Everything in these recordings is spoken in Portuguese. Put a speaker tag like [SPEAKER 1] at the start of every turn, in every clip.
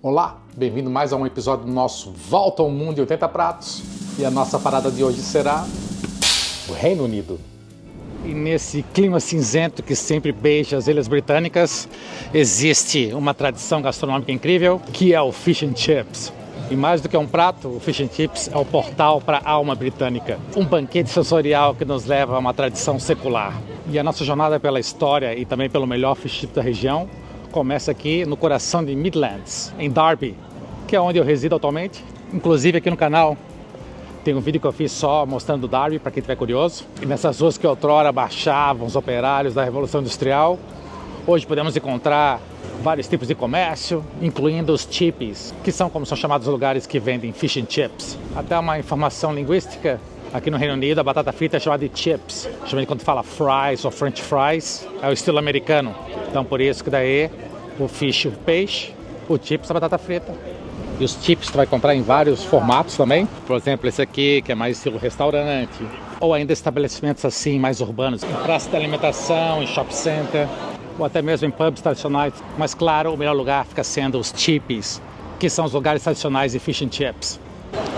[SPEAKER 1] Olá, bem-vindo mais a um episódio do nosso Volta ao Mundo em 80 Pratos. E a nossa parada de hoje será o Reino Unido. E nesse clima cinzento que sempre beija as Ilhas Britânicas, existe uma tradição gastronômica incrível, que é o Fish and Chips. E mais do que um prato, o Fish and Chips é o portal para a alma britânica. Um banquete sensorial que nos leva a uma tradição secular. E a nossa jornada pela história e também pelo melhor fish chip da região começa aqui no coração de Midlands, em Derby, que é onde eu resido atualmente. Inclusive aqui no canal tem um vídeo que eu fiz só mostrando Derby, para quem estiver curioso. E nessas ruas que outrora marchavam os operários da Revolução Industrial, hoje podemos encontrar vários tipos de comércio, incluindo os chippies, que são como são chamados os lugares que vendem fish and chips. Até uma informação linguística, aqui no Reino Unido a batata frita é chamada de chips. Geralmente quando fala fries ou french fries, é o estilo americano. Então por isso que daí o fish, o peixe, o chips, a batata frita. E os chips tu vai comprar em vários formatos também. Por exemplo, esse aqui que é mais estilo restaurante. Ou ainda estabelecimentos assim mais urbanos, em praça de alimentação, em shopping center. Ou até mesmo em pubs tradicionais. Mas claro, o melhor lugar fica sendo os chippies, que são os lugares tradicionais de fish and chips.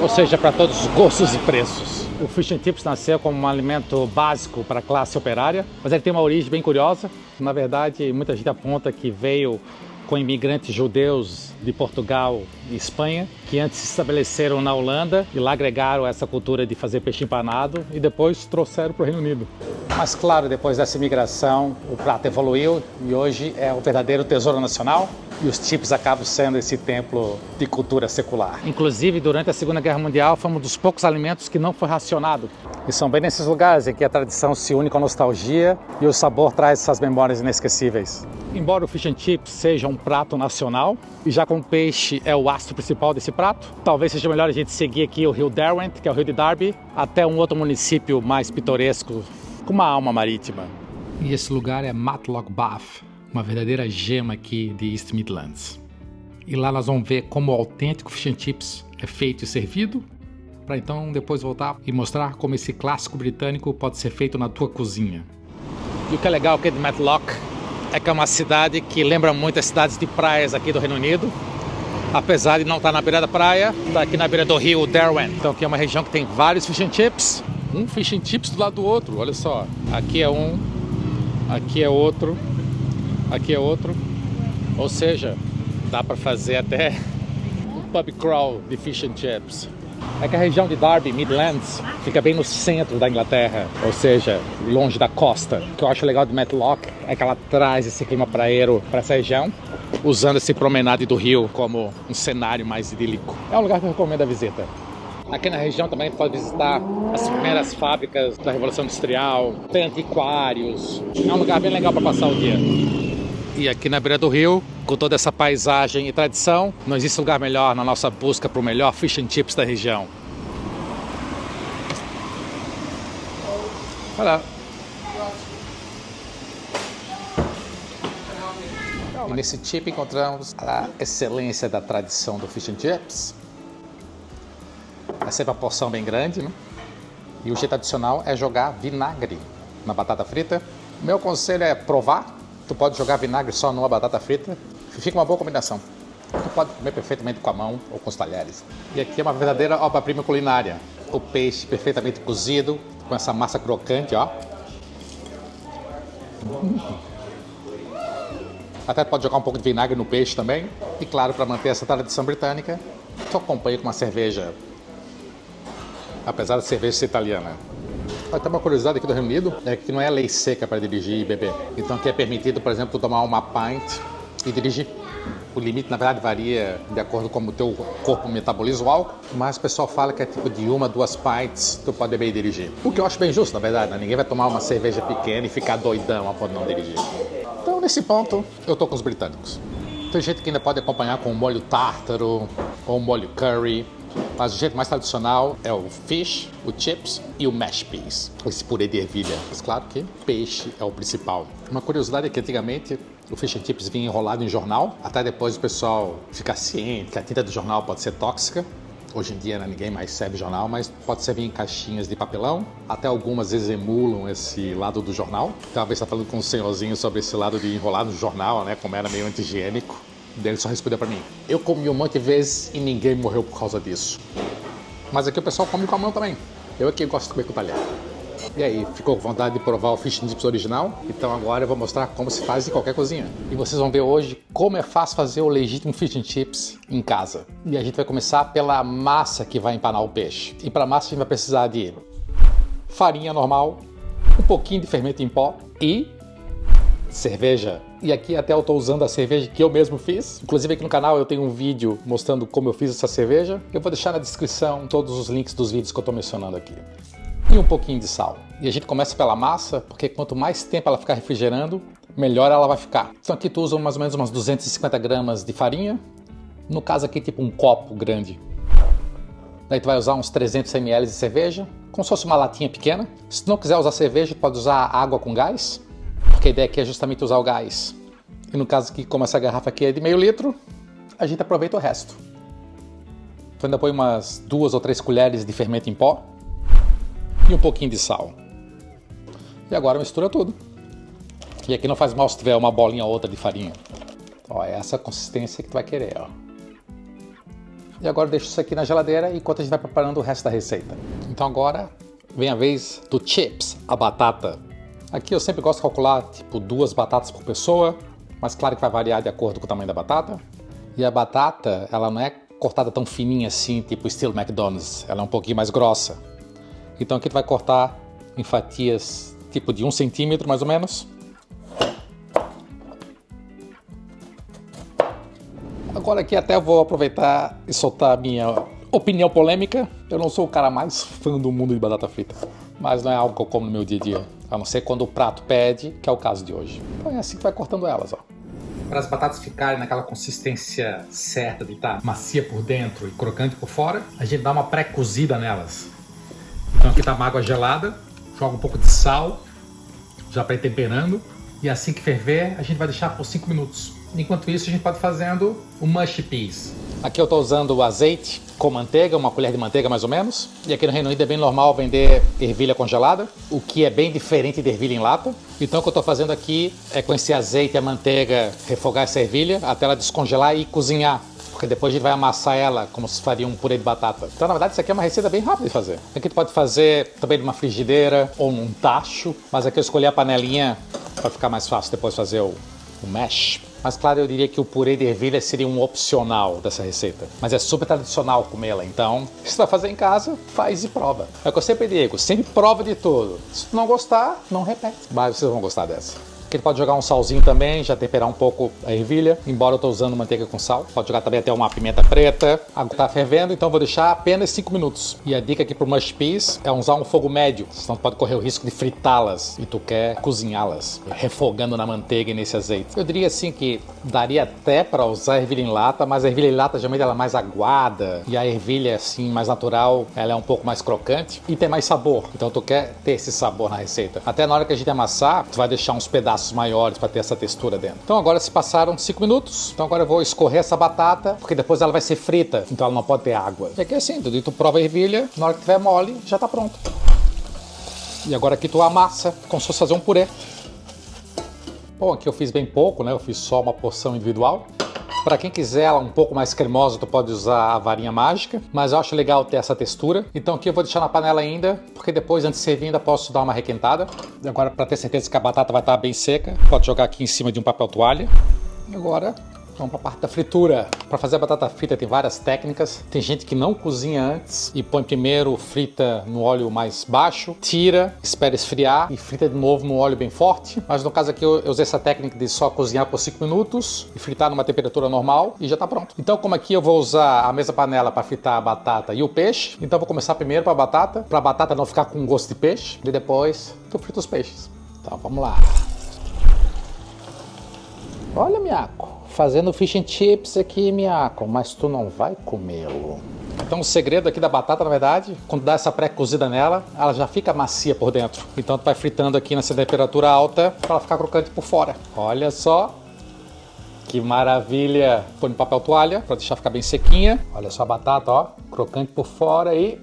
[SPEAKER 1] Ou seja, para todos os gostos e preços. O Fish and Chips nasceu como um alimento básico para a classe operária, mas ele tem uma origem bem curiosa. Na verdade, muita gente aponta que veio com imigrantes judeus de Portugal e Espanha, que antes se estabeleceram na Holanda e lá agregaram essa cultura de fazer peixe empanado e depois trouxeram para o Reino Unido. Mas claro, depois dessa imigração, o prato evoluiu e hoje é o verdadeiro tesouro nacional e os chips acabam sendo esse templo de cultura secular. Inclusive, durante a Segunda Guerra Mundial, foi um dos poucos alimentos que não foi racionado. E são bem nesses lugares em que a tradição se une com a nostalgia e o sabor traz essas memórias inesquecíveis. Embora o Fish and Chips seja um prato nacional, e já como peixe é o astro principal desse prato, talvez seja melhor a gente seguir aqui o rio Derwent, que é o rio de Derby, até um outro município mais pitoresco, com uma alma marítima. E esse lugar é Matlock Bath, uma verdadeira gema aqui de East Midlands. E lá nós vamos ver como o autêntico Fish and Chips é feito e servido, para então depois voltar e mostrar como esse clássico britânico pode ser feito na tua cozinha. E o que é legal aqui de Matlock é que é uma cidade que lembra muito as cidades de praias aqui do Reino Unido. Apesar de não estar na beira da praia, está aqui na beira do rio Derwent. Então aqui é uma região que tem vários fish and chips. Um fish and chips do lado do outro, olha só. Aqui é um, aqui é outro, aqui é outro. Ou seja, dá para fazer até um pub crawl de fish and chips. É que a região de Derby, Midlands, fica bem no centro da Inglaterra, ou seja, longe da costa. O que eu acho legal de Matlock é que ela traz esse clima praieiro para essa região, usando esse promenade do rio como um cenário mais idílico. É um lugar que eu recomendo a visita. Aqui na região também pode visitar as primeiras fábricas da Revolução Industrial, tem antiquários, é um lugar bem legal para passar o dia. E aqui na beira do rio, com toda essa paisagem e tradição, não existe lugar melhor na nossa busca para o melhor fish and chips da região. Olá. E nesse chip encontramos a excelência da tradição do fish and chips. É sempre uma porção bem grande, né? E o jeito tradicional é jogar vinagre na batata frita. Meu conselho é provar. Tu pode jogar vinagre só numa batata frita, fica uma boa combinação. Tu pode comer perfeitamente com a mão ou com os talheres. E aqui é uma verdadeira obra-prima culinária. O peixe perfeitamente cozido, com essa massa crocante, ó. Até pode jogar um pouco de vinagre no peixe também. E claro, para manter essa tradição britânica, tu acompanha com uma cerveja, apesar da cerveja ser italiana. Até uma curiosidade aqui do Reino Unido é que não é lei seca para dirigir e beber. Então aqui é permitido, por exemplo, tomar uma pint e dirigir. O limite, na verdade, varia de acordo com como o teu corpo metaboliza o álcool, mas o pessoal fala que é tipo de 1 a 2 pints tu pode beber e dirigir. O que eu acho bem justo, na verdade, né? Ninguém vai tomar uma cerveja pequena e ficar doidão a ponto de não dirigir. Então, nesse ponto, eu tô com os britânicos. Tem gente que ainda pode acompanhar com um molho tártaro ou um molho curry. Mas o jeito mais tradicional é o fish, o chips e o mash peas, esse purê de ervilha. Mas claro que peixe é o principal. Uma curiosidade é que antigamente o fish and chips vinha enrolado em jornal, até depois o pessoal ficar ciente que a tinta do jornal pode ser tóxica. Hoje em dia, né, ninguém mais serve jornal, mas pode servir em caixinhas de papelão. Até algumas vezes emulam esse lado do jornal. Talvez está falando com um senhorzinho sobre esse lado de enrolar no jornal, né, como era meio anti-higiênico. Daí ele só respondeu pra mim: eu comi um monte de vezes e ninguém morreu por causa disso. Mas aqui o pessoal come com a mão também. Eu aqui gosto de comer com o talher. E aí, ficou com vontade de provar o Fish and Chips original? Então agora eu vou mostrar como se faz em qualquer cozinha. E vocês vão ver hoje como é fácil fazer o legítimo Fish and Chips em casa. E a gente vai começar pela massa que vai empanar o peixe. E para massa a gente vai precisar de farinha normal, um pouquinho de fermento em pó e cerveja. E aqui até eu estou usando a cerveja que eu mesmo fiz. Inclusive aqui no canal eu tenho um vídeo mostrando como eu fiz essa cerveja. Eu vou deixar na descrição todos os links dos vídeos que eu estou mencionando aqui. E um pouquinho de sal. E a gente começa pela massa, porque quanto mais tempo ela ficar refrigerando, melhor ela vai ficar. Então aqui tu usa mais ou menos umas 250 gramas de farinha. No caso aqui tipo um copo grande. Daí tu vai usar uns 300 ml de cerveja, como se fosse uma latinha pequena. Se tu não quiser usar cerveja, tu pode usar água com gás, porque a ideia aqui é justamente usar o gás. E no caso aqui, como essa garrafa aqui é de meio litro, a gente aproveita o resto. Tu ainda põe umas 2 ou 3 colheres de fermento em pó e um pouquinho de sal. E agora mistura tudo. E aqui não faz mal se tiver uma bolinha ou outra de farinha. Ó, é essa consistência que tu vai querer, ó. E agora deixa isso aqui na geladeira enquanto a gente vai preparando o resto da receita. Então agora vem a vez do chips, a batata. Aqui eu sempre gosto de calcular tipo 2 batatas por pessoa, mas claro que vai variar de acordo com o tamanho da batata. E a batata, ela não é cortada tão fininha assim, tipo estilo McDonald's, ela é um pouquinho mais grossa. Então aqui tu vai cortar em fatias tipo de 1 centímetro mais ou menos. Agora aqui até eu vou aproveitar e soltar a minha opinião polêmica. Eu não sou o cara mais fã do mundo de batata frita, mas não é algo que eu como no meu dia a dia, a não ser quando o prato pede, que é o caso de hoje. Então é assim que vai cortando elas, ó. Para as batatas ficarem naquela consistência certa de estar macia por dentro e crocante por fora, a gente dá uma pré-cozida nelas. Então aqui tá uma água gelada, joga um pouco de sal, já para ir temperando, e assim que ferver a gente vai deixar por 5 minutos. Enquanto isso a gente pode ir fazendo o mush peas. Aqui eu estou usando o azeite com manteiga, uma colher de manteiga mais ou menos. E aqui no Reino Unido é bem normal vender ervilha congelada, o que é bem diferente de ervilha em lata. Então o que eu estou fazendo aqui é com esse azeite e a manteiga refogar essa ervilha até ela descongelar e cozinhar. Porque depois a gente vai amassar ela como se faria um purê de batata. Então na verdade isso aqui é uma receita bem rápida de fazer. Aqui tu pode fazer também numa frigideira ou num tacho, mas aqui eu escolhi a panelinha para ficar mais fácil depois fazer o mash. Mas claro, eu diria que o purê de ervilha seria um opcional dessa receita. Mas é super tradicional comê-la, então se tu vai fazer em casa, faz e prova. É o que eu sempre digo, sempre prova de tudo. Se tu não gostar, não repete. Mas vocês vão gostar dessa. Aqui tu pode jogar um salzinho também, já temperar um pouco a ervilha, embora eu estou usando manteiga com sal. Pode jogar também até uma pimenta preta. A água está fervendo, então eu vou deixar apenas 5 minutos. E a dica aqui pro mush peas é usar um fogo médio, senão tu pode correr o risco de fritá-las e tu quer cozinhá-las, refogando na manteiga e nesse azeite. Eu diria assim que daria até para usar ervilha em lata, mas a ervilha em lata geralmente ela é mais aguada e a ervilha assim mais natural, ela é um pouco mais crocante e tem mais sabor. Então tu quer ter esse sabor na receita. Até na hora que a gente amassar, tu vai deixar uns pedaços maiores para ter essa textura dentro. Então agora se passaram 5 minutos, então agora eu vou escorrer essa batata, porque depois ela vai ser frita, então ela não pode ter água. E aqui é assim, tu prova a ervilha, na hora que tiver mole, já tá pronto. E agora aqui tu amassa, como se fosse fazer um purê. Bom, aqui eu fiz bem pouco, né? Eu fiz só uma porção individual. Para quem quiser ela um pouco mais cremosa, tu pode usar a varinha mágica, mas eu acho legal ter essa textura. Então aqui eu vou deixar na panela ainda, porque depois, antes de servir, ainda posso dar uma requentada. E agora, para ter certeza que a batata vai estar bem seca, pode jogar aqui em cima de um papel toalha. E agora vamos para a parte da fritura. Para fazer a batata frita tem várias técnicas. Tem gente que não cozinha antes e põe primeiro, frita no óleo mais baixo, tira, espera esfriar e frita de novo no óleo bem forte. Mas no caso aqui eu usei essa técnica de só cozinhar por 5 minutos e fritar numa temperatura normal e já está pronto. Então como aqui eu vou usar a mesma panela para fritar a batata e o peixe, então eu vou começar primeiro para a batata não ficar com gosto de peixe e depois tu frita os peixes. Então vamos lá. Olha, Miaco, fazendo fish and chips aqui, Miaco, mas tu não vai comê-lo. Então o segredo aqui da batata, na verdade, quando dá essa pré-cozida nela, ela já fica macia por dentro. Então tu vai fritando aqui nessa temperatura alta para ela ficar crocante por fora. Olha só, que maravilha! Põe no papel toalha para deixar ficar bem sequinha. Olha só a batata, ó, crocante por fora e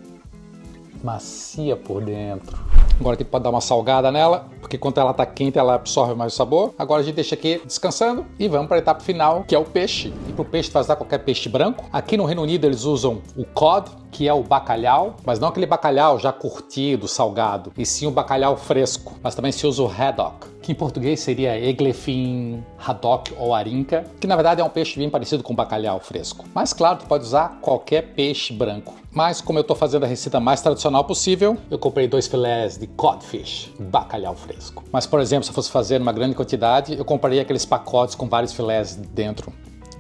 [SPEAKER 1] macia por dentro. Agora aqui pode dar uma salgada nela, porque quando ela tá quente ela absorve mais o sabor. Agora a gente deixa aqui descansando e vamos para a etapa final, que é o peixe. E para o peixe fazer qualquer peixe branco. Aqui no Reino Unido eles usam o cod, que é o bacalhau, mas não aquele bacalhau já curtido, salgado, e sim o bacalhau fresco. Mas também se usa o haddock, que em português seria eglefin, haddock ou arinca, que na verdade é um peixe bem parecido com bacalhau fresco. Mas claro, tu pode usar qualquer peixe branco. Mas como eu estou fazendo a receita mais tradicional possível, eu comprei 2 filés de codfish, bacalhau fresco. Mas por exemplo, se eu fosse fazer uma grande quantidade, eu compraria aqueles pacotes com vários filés dentro.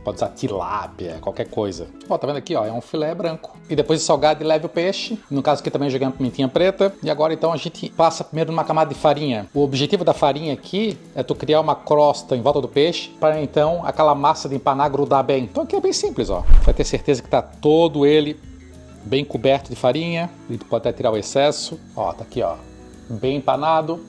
[SPEAKER 1] Pode usar tilápia, qualquer coisa. Ó, tá vendo aqui, ó, é um filé branco. E depois de salgado, leve o peixe. No caso aqui também eu joguei uma pimentinha preta. E agora então a gente passa primeiro numa camada de farinha. O objetivo da farinha aqui é tu criar uma crosta em volta do peixe para então aquela massa de empanar grudar bem. Então aqui é bem simples, ó. Vai ter certeza que tá todo ele bem coberto de farinha. E tu pode até tirar o excesso. Ó, tá aqui, ó, bem empanado.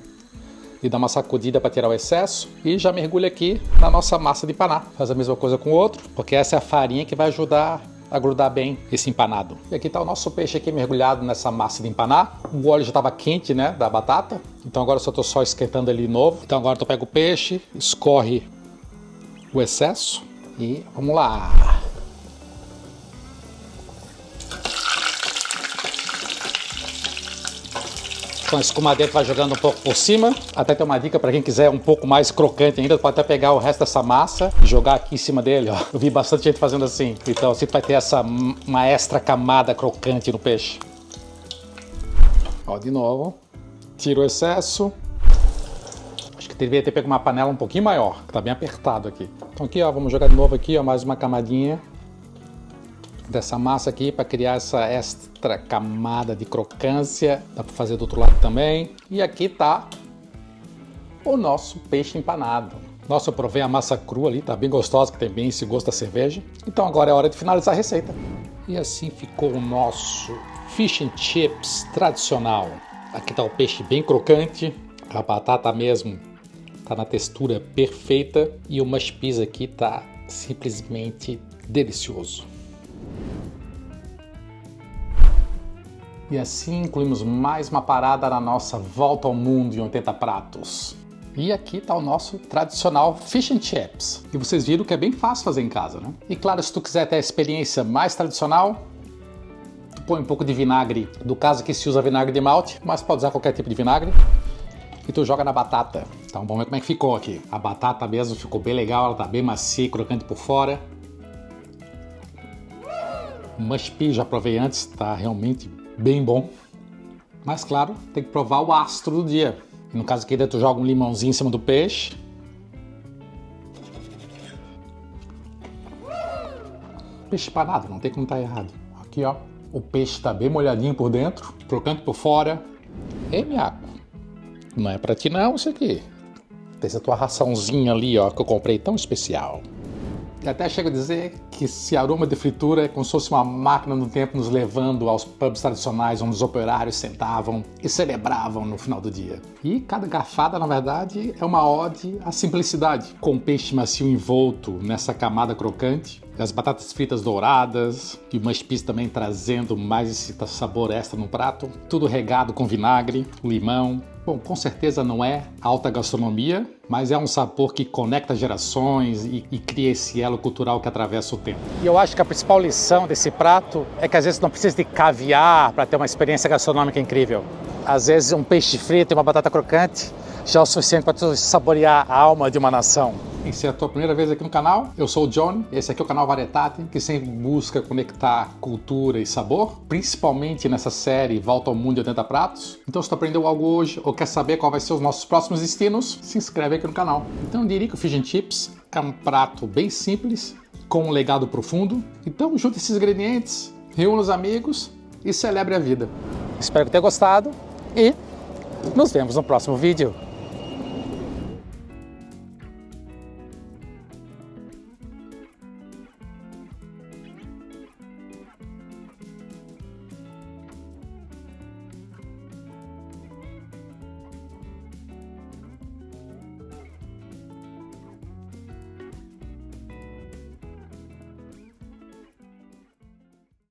[SPEAKER 1] E dá uma sacudida para tirar o excesso e já mergulha aqui na nossa massa de empanar. Faz a mesma coisa com o outro, porque essa é a farinha que vai ajudar a grudar bem esse empanado. E aqui está o nosso peixe aqui mergulhado nessa massa de empanar. O óleo já estava quente, né, da batata. Então agora eu só estou só esquentando ele de novo. Então agora tu pega o peixe, escorre o excesso e vamos lá. Com a escumadeira vai jogando um pouco por cima. Até tem uma dica para quem quiser um pouco mais crocante ainda, pode até pegar o resto dessa massa e jogar aqui em cima dele, ó. Eu vi bastante gente fazendo assim. Então assim tu vai ter uma extra camada crocante no peixe. Ó, de novo. Tira o excesso. Acho que deveria ter pego uma panela um pouquinho maior, que tá bem apertado aqui. Então aqui, ó, vamos jogar de novo aqui, ó, mais uma camadinha dessa massa aqui para criar essa extra camada de crocância. Dá para fazer do outro lado também. E aqui tá o nosso peixe empanado. Nossa, eu provei a massa crua ali, tá bem gostosa, que tem bem esse gosto da cerveja. Então agora é hora de finalizar a receita. E assim ficou o nosso fish and chips tradicional. Aqui tá o peixe bem crocante, a batata mesmo tá na textura perfeita e o mush peas aqui tá simplesmente delicioso. E assim incluímos mais uma parada na nossa volta ao mundo em 80 pratos. E aqui está o nosso tradicional fish and chips. E vocês viram que é bem fácil fazer em casa, né? E claro, se tu quiser ter a experiência mais tradicional, tu põe um pouco de vinagre. No caso aqui se usa vinagre de malte, mas pode usar qualquer tipo de vinagre. E tu joga na batata. Então vamos ver como é que ficou aqui. A batata mesmo ficou bem legal, ela tá bem macia e crocante por fora. O mush pea já provei antes, tá realmente bem bom, mas claro, tem que provar o astro do dia. E no caso aqui, tu joga um limãozinho em cima do peixe. Peixe empanado, não tem como estar errado. Aqui, ó, o peixe está bem molhadinho por dentro, crocante por fora. Ei, miaco, não é pra ti não isso aqui. Tem essa tua raçãozinha ali, ó, que eu comprei tão especial. E até chega a dizer que esse aroma de fritura é como se fosse uma máquina do tempo nos levando aos pubs tradicionais onde os operários sentavam e celebravam no final do dia. E cada garfada, na verdade, é uma ode à simplicidade, com o peixe macio envolto nessa camada crocante, as batatas fritas douradas e o mush peas também trazendo mais esse sabor extra no prato, tudo regado com vinagre, limão. Bom, com certeza não é alta gastronomia, mas é um sabor que conecta gerações e cria esse elo cultural que atravessa o tempo. E eu acho que a principal lição desse prato é que às vezes não precisa de caviar para ter uma experiência gastronômica incrível. Às vezes um peixe frito e uma batata crocante já é o suficiente para tu saborear a alma de uma nação. E se é a tua primeira vez aqui no canal, eu sou o Johnny, esse aqui é o canal Varietate, que sempre busca conectar cultura e sabor, principalmente nessa série Volta ao Mundo em 80 Pratos. Então se tu aprendeu algo hoje ou quer saber qual vai ser os nossos próximos destinos, se inscreve aqui no canal. Então eu diria que o Fish and Chips é um prato bem simples, com um legado profundo. Então junte esses ingredientes, reúna os amigos e celebre a vida. Espero que tenha gostado e nos vemos no próximo vídeo.